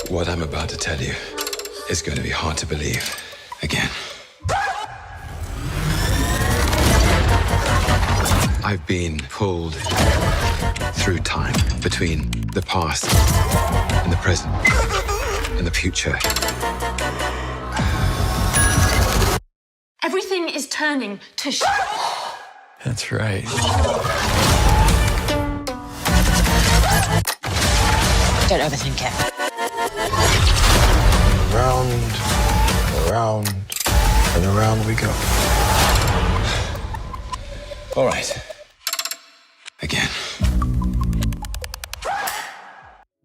What I'm about to tell you is going to be hard to believe again. I've been pulled through time between the past and the present and the future. Everything is turning to That's right. Don't overthink it. Around and around we go. All right. Again.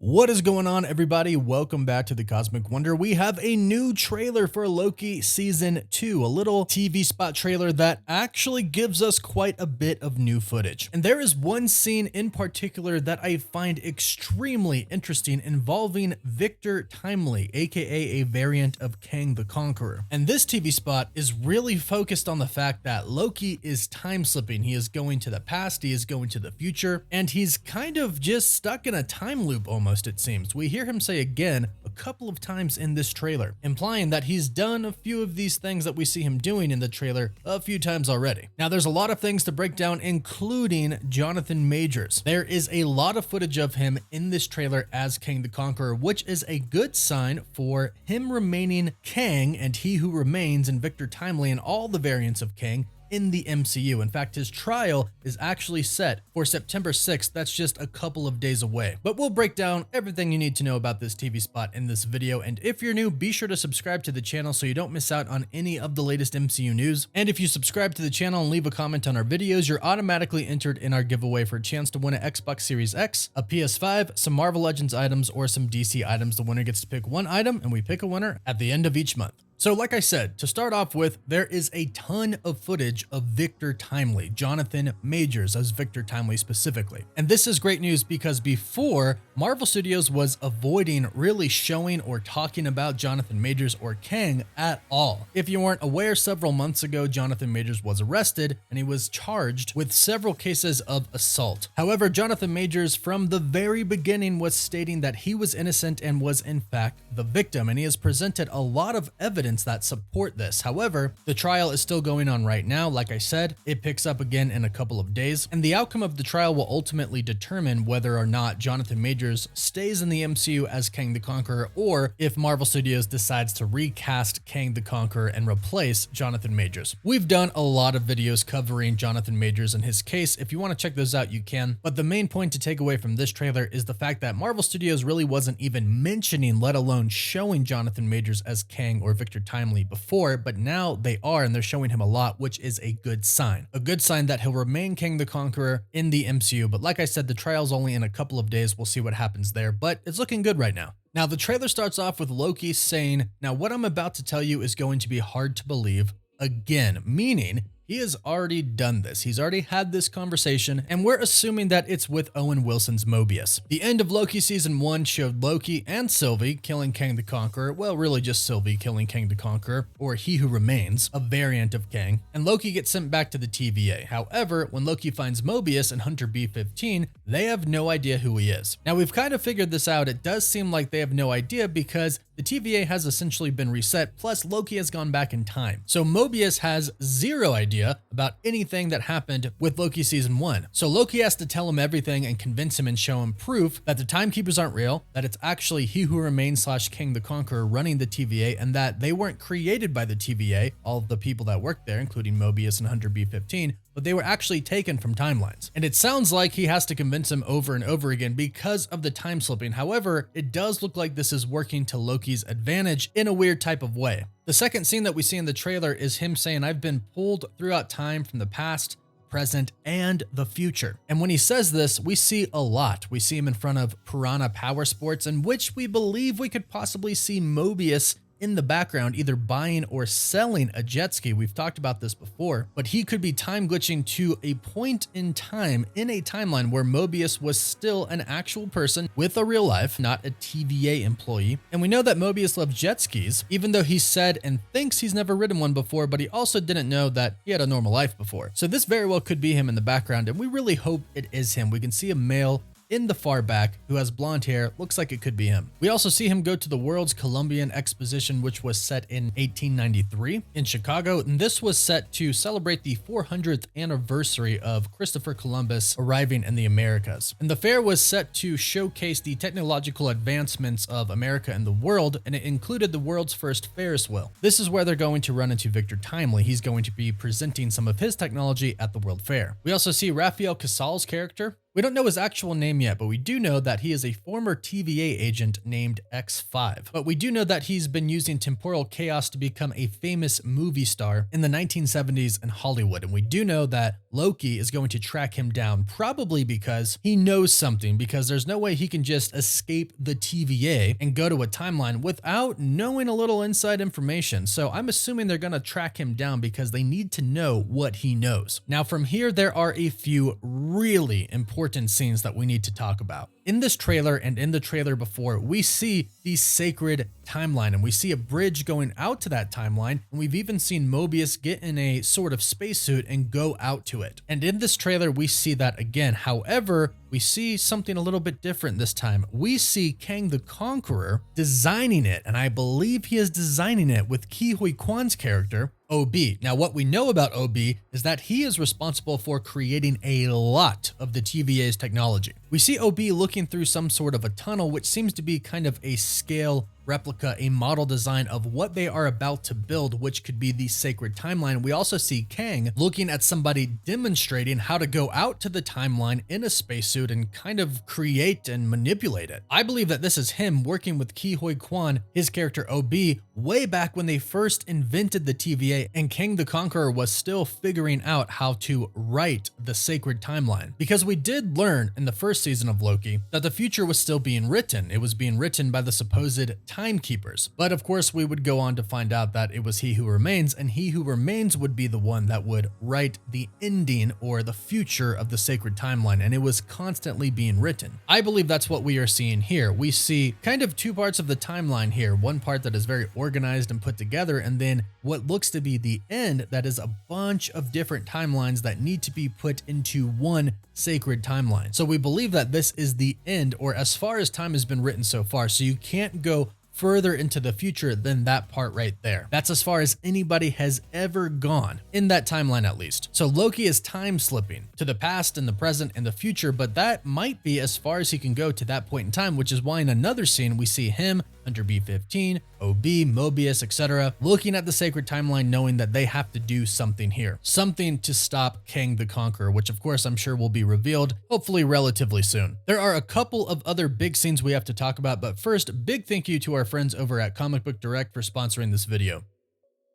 What is going on, everybody? Welcome back to the Cosmic Wonder. We have a new trailer for Loki Season 2, a little TV spot trailer that actually gives us quite a bit of new footage. And there is one scene in particular that I find extremely interesting involving Victor Timely, aka a variant of Kang the Conqueror. And this TV spot is really focused on the fact that Loki is time slipping. He is going to the past, he is going to the future, and he's kind of just stuck in a time loop almost. It seems. We hear him say again a couple of times in this trailer, implying that he's done a few of these things that we see him doing in the trailer a few times already. Now, there's a lot of things to break down, including Jonathan Majors. There is a lot of footage of him in this trailer as Kang the Conqueror, which is a good sign for him remaining Kang and He Who Remains and Victor Timely and all the variants of Kang in the MCU. In fact, his trial is actually set for September 6th. That's just a couple of days away. But we'll break down everything you need to know about this TV spot in this video. And if you're new, be sure to subscribe to the channel so you don't miss out on any of the latest MCU news. And if you subscribe to the channel and leave a comment on our videos, you're automatically entered in our giveaway for a chance to win an Xbox Series X, a PS5, some Marvel Legends items, or some DC items. The winner gets to pick one item, and we pick a winner at the end of each month. So like I said, to start off with, there is a ton of footage of Victor Timely, Jonathan Majors as Victor Timely specifically. And this is great news because before, Marvel Studios was avoiding really showing or talking about Jonathan Majors or Kang at all. If you weren't aware, several months ago, Jonathan Majors was arrested and he was charged with several cases of assault. However, Jonathan Majors from the very beginning was stating that he was innocent and was in fact the victim, and he has presented a lot of evidence that support this. However, the trial is still going on right now. Like I said, it picks up again in a couple of days, and the outcome of the trial will ultimately determine whether or not Jonathan Majors stays in the MCU as Kang the Conqueror, or if Marvel Studios decides to recast Kang the Conqueror and replace Jonathan Majors. We've done a lot of videos covering Jonathan Majors and his case. If you want to check those out, you can. But the main point to take away from this trailer is the fact that Marvel Studios really wasn't even mentioning, let alone showing Jonathan Majors as Kang or Victor Timely before, but now they are, and they're showing him a lot, which is a good sign. A good sign that he'll remain Kang the Conqueror in the MCU, but like I said, the trial's only in a couple of days. We'll see what happens there, but it's looking good right now. Now, the trailer starts off with Loki saying, "Now what I'm about to tell you is going to be hard to believe again," meaning he has already done this. He's already had this conversation, and we're assuming that it's with Owen Wilson's Mobius. The end of Loki Season 1 showed Loki and Sylvie killing Kang the Conqueror. Well, really just Sylvie killing Kang the Conqueror, or He Who Remains, a variant of Kang, and Loki gets sent back to the TVA. However, when Loki finds Mobius and Hunter B-15, they have no idea who he is. Now, we've kind of figured this out. It does seem like they have no idea because the TVA has essentially been reset, plus Loki has gone back in time. So Mobius has zero idea about anything that happened with Loki Season 1. So Loki has to tell him everything and convince him and show him proof that the timekeepers aren't real, that it's actually He Who Remains / Kang the Conqueror running the TVA, and that they weren't created by the TVA, all of the people that worked there, including Mobius and Hunter B-15, but they were actually taken from timelines. And it sounds like he has to convince him over and over again because of the time slipping. However, it does look like this is working to Loki's advantage in a weird type of way. The second scene that we see in the trailer is him saying, "I've been pulled throughout time from the past, present, and the future." And when he says this, we see a lot. We see him in front of Piranha Power Sports, in which we believe we could possibly see Mobius in the background, either buying or selling a jet ski. We've talked about this before, but he could be time glitching to a point in time in a timeline where Mobius was still an actual person with a real life, not a TVA employee. And we know that Mobius loves jet skis, even though he said and thinks he's never ridden one before, but he also didn't know that he had a normal life before. So this very well could be him in the background, and we really hope it is him. We can see a male in the far back who has blonde hair. Looks like it could be him. We also see him go to the World's Columbian Exposition, which was set in 1893 in Chicago, and this was set to celebrate the 400th anniversary of Christopher Columbus arriving in the Americas. And the fair was set to showcase the technological advancements of America and the world, and it included the world's first Ferris wheel. This is where they're going to run into Victor Timely. He's going to be presenting some of his technology at the World Fair. We also see Raphael Casal's character. We don't know his actual name yet, but we do know that he is a former TVA agent named X5. But we do know that he's been using temporal chaos to become a famous movie star in the 1970s in Hollywood. And we do know that Loki is going to track him down, probably because he knows something, because there's no way he can just escape the TVA and go to a timeline without knowing a little inside information. So I'm assuming they're going to track him down because they need to know what he knows. Now from here, there are a few really important scenes that we need to talk about. In this trailer and in the trailer before, we see the sacred timeline, and we see a bridge going out to that timeline, and we've even seen Mobius get in a sort of spacesuit and go out to it. And in this trailer, we see that again. However, we see something a little bit different this time. We see Kang the Conqueror designing it, and I believe he is designing it with Ke Huy Quan's character, OB. Now, what we know about OB is that he is responsible for creating a lot of the TVA's technology. We see OB looking through some sort of a tunnel, which seems to be kind of a scale replica, a model design of what they are about to build, which could be the sacred timeline. We also see Kang looking at somebody demonstrating how to go out to the timeline in a spacesuit and kind of create and manipulate it. I believe that this is him working with Ke Huy Quan, his character OB, way back when they first invented the TVA, and Kang the Conqueror was still figuring out how to write the sacred timeline. Because we did learn in the first season of Loki that the future was still being written. It was being written by the supposed timekeepers. But of course, we would go on to find out that it was He Who Remains, and He Who Remains would be the one that would write the ending or the future of the sacred timeline, and it was constantly being written. I believe that's what we are seeing here. We see kind of two parts of the timeline here. One part that is very organized and put together, and then what looks to be the end that is a bunch of different timelines that need to be put into one sacred timeline. So we believe that this is the end, or as far as time has been written so far. So you can't go further into the future than that part right there. That's as far as anybody has ever gone in that timeline, at least. So Loki is time slipping to the past and the present and the future, but that might be as far as he can go to that point in time, which is why in another scene we see him, Hunter B-15, OB, Mobius, etc., looking at the sacred timeline, knowing that they have to do something here, something to stop Kang the Conqueror, which of course I'm sure will be revealed hopefully relatively soon. There are a couple of other big scenes we have to talk about, but first, big thank you to our friends over at Comic Book Direct for sponsoring this video.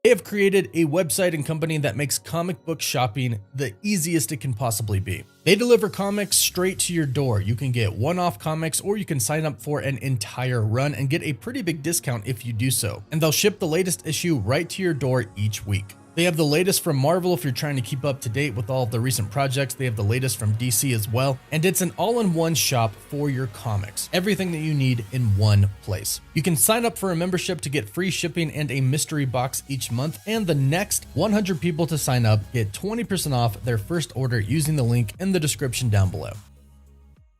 They have created a website and company that makes comic book shopping the easiest it can possibly be. They deliver comics straight to your door. You can get one-off comics, or you can sign up for an entire run and get a pretty big discount if you do so. And they'll ship the latest issue right to your door each week. They have the latest from Marvel if you're trying to keep up to date with all of the recent projects. They have the latest from DC as well. And it's an all-in-one shop for your comics. Everything that you need in one place. You can sign up for a membership to get free shipping and a mystery box each month. And the next 100 people to sign up get 20% off their first order using the link in the description down below.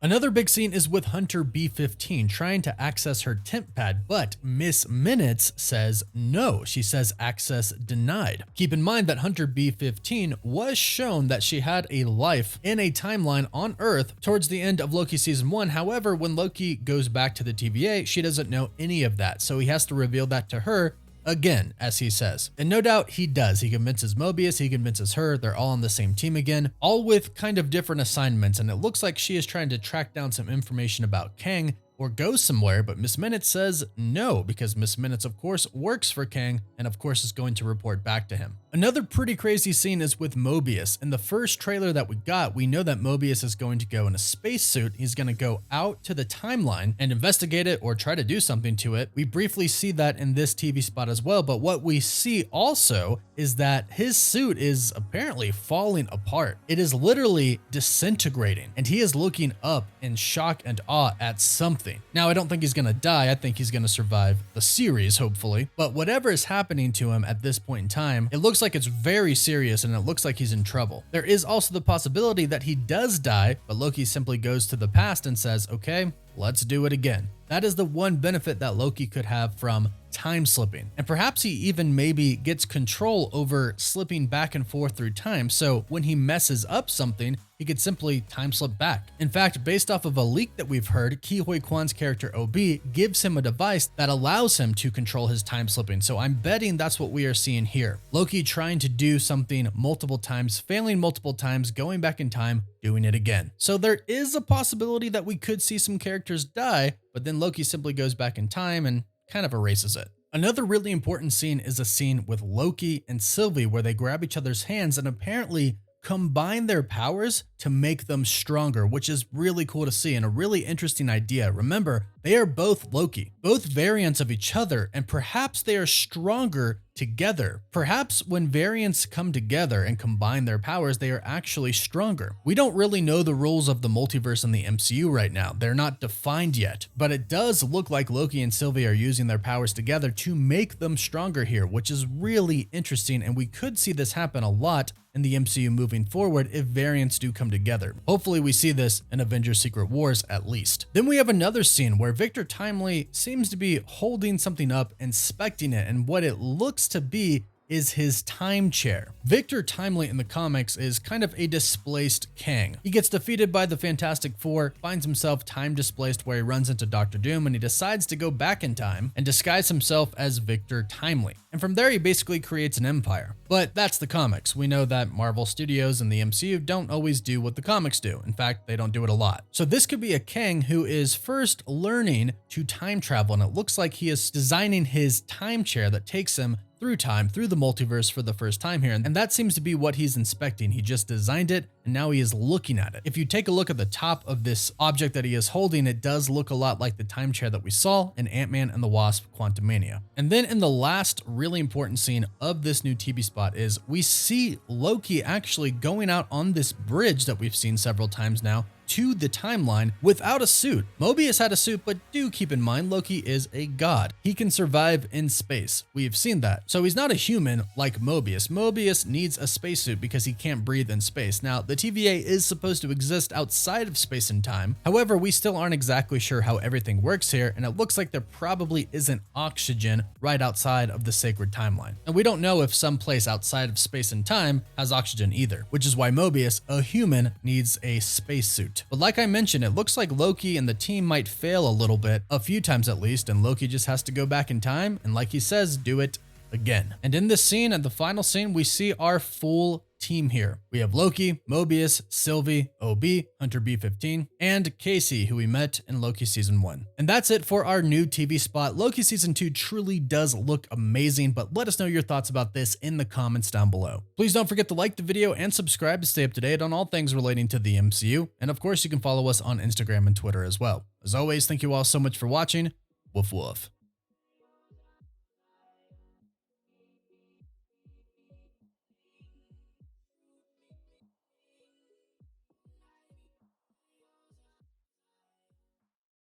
Another big scene is with Hunter B-15 trying to access her temp pad, but Miss Minutes says no. She says access denied. Keep in mind that Hunter B-15 was shown that she had a life in a timeline on Earth towards the end of Loki season 1. However, when Loki goes back to the TVA, she doesn't know any of that, so he has to reveal that to her again, as he says. And no doubt he does. He convinces Mobius, he convinces her, they're all on the same team again, all with kind of different assignments, and it looks like she is trying to track down some information about Kang or go somewhere, but Miss Minutes says no, because Miss Minutes, of course, works for Kang and of course is going to report back to him. Another pretty crazy scene is with Mobius. In the first trailer that we got, we know that Mobius is going to go in a spacesuit. He's going to go out to the timeline and investigate it or try to do something to it. We briefly see that in this TV spot as well, but what we see also is that his suit is apparently falling apart. It is literally disintegrating, and he is looking up in shock and awe at something. Now, I don't think he's going to die. I think he's going to survive the series, hopefully, but whatever is happening to him at this point in time, it looks like like it's very serious and it looks like he's in trouble. There is also the possibility that he does die, but Loki simply goes to the past and says, okay, let's do it again. That is the one benefit that Loki could have from time slipping. And perhaps he even maybe gets control over slipping back and forth through time. So when he messes up something, he could simply time slip back. In fact, based off of a leak that we've heard, Ke Huy Quan's character OB gives him a device that allows him to control his time slipping. So I'm betting that's what we are seeing here. Loki trying to do something multiple times, failing multiple times, going back in time, doing it again. So there is a possibility that we could see some characters die, but then Loki simply goes back in time and kind of erases it. Another really important scene is a scene with Loki and Sylvie where they grab each other's hands and apparently combine their powers to make them stronger, which is really cool to see and a really interesting idea. Remember, they are both Loki, both variants of each other, and perhaps they are stronger together. Perhaps when variants come together and combine their powers, they are actually stronger. We don't really know the rules of the multiverse in the MCU right now. They're not defined yet, but it does look like Loki and Sylvie are using their powers together to make them stronger here, which is really interesting, and we could see this happen a lot in the MCU moving forward if variants do come together. Hopefully we see this in Avengers Secret Wars at least. Then we have another scene where Victor Timely seems to be holding something up, inspecting it, and what it looks to be is his time chair. Victor Timely in the comics is kind of a displaced Kang. He gets defeated by the Fantastic Four, finds himself time displaced where he runs into Doctor Doom, and he decides to go back in time and disguise himself as Victor Timely. And from there, he basically creates an empire. But that's the comics. We know that Marvel Studios and the MCU don't always do what the comics do. In fact, they don't do it a lot. So this could be a Kang who is first learning to time travel, and it looks like he is designing his time chair that takes him through time, through the multiverse for the first time here. And that seems to be what he's inspecting. He just designed it and now he is looking at it. If you take a look at the top of this object that he is holding, it does look a lot like the time chair that we saw in Ant-Man and the Wasp: Quantumania. And then in the last really important scene of this new TV spot is we see Loki actually going out on this bridge that we've seen several times now to the timeline without a suit. Mobius had a suit, but do keep in mind Loki is a god. He can survive in space. We've seen that. So he's not a human like Mobius. Mobius needs a spacesuit because he can't breathe in space. Now, the TVA is supposed to exist outside of space and time. However, we still aren't exactly sure how everything works here, and it looks like there probably isn't oxygen right outside of the sacred timeline. And we don't know if some place outside of space and time has oxygen either, which is why Mobius, a human, needs a spacesuit. But like I mentioned, it looks like Loki and the team might fail a little bit, a few times at least, and Loki just has to go back in time and, like he says, do it again. And in this scene, at the final scene, we see our full team here. We have Loki, Mobius, Sylvie, OB, Hunter B-15, and Casey, who we met in Loki Season 1. And that's it for our new TV spot. Loki Season 2 truly does look amazing, but let us know your thoughts about this in the comments down below. Please don't forget to like the video and subscribe to stay up to date on all things relating to the MCU. And of course, you can follow us on Instagram and Twitter as well. As always, thank you all so much for watching. Woof woof.